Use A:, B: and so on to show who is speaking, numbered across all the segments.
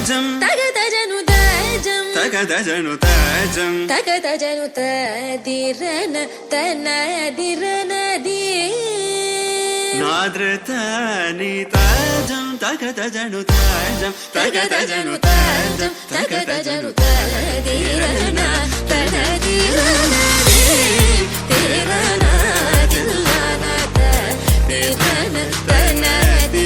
A: ತಾಜಂ
B: ತಗದಜನು ತಾಜಂ
A: ತಗದಜನು ತಾಜಂ
B: ತಗದಜನು ತದಿರನ ತನದಿರನದಿ
A: ನಾದ್ರತಾನಿ ತಾಜಂ ತಗದಜನು ತಾಜಂ ತಗದಜನು ತಾಜಂ ತಗದಜನು
B: ತದಿರನ ತನದಿರನದಿ ತಿರನ ತಿಲ್ಲನ ತದಿರನ ತನದಿರನದಿ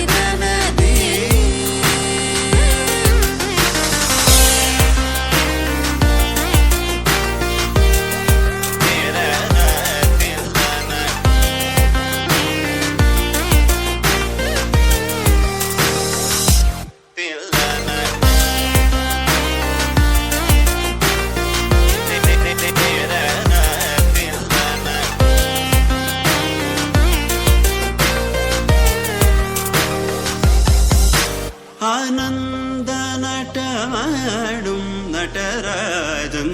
A: ആനന്ദ നടമാടും നടരാജൻ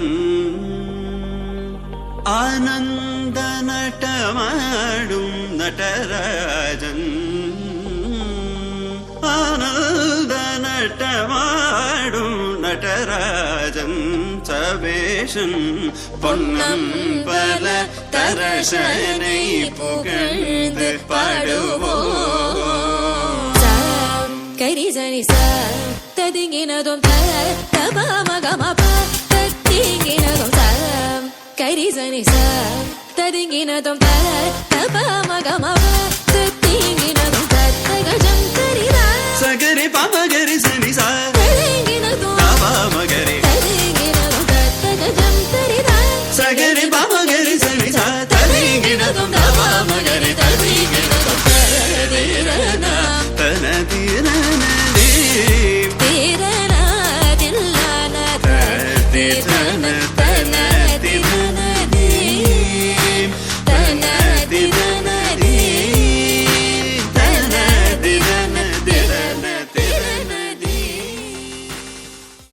A: ആനന്ദ നടമാടും നടരാജൻ ആനന്ദ നടമാടും നടരാജൻ സവേശൻ പൊന്നമ്പല തരശனை புகழ்ந்து பாடுவோம்
B: கரிசனி ச ததிங்கினதும் த தபமகமப ததிங்கினதும் த கரிசனி ச ததிங்கினதும் த தபமகமப ததிங்கினதும் த தகஜம் தரிரா
A: சகரி பமகரி சனி ச
B: ததிங்கினதும்
A: தபமகரி
B: ததிங்கினதும் த தகஜம் தரிரா
A: சகரி பமகரி சனி ச ததிங்கினதும் தபமகரி ததிங்கினதும் ததிரனா தனதிரனதி
B: திரனா தில்லன
A: திரன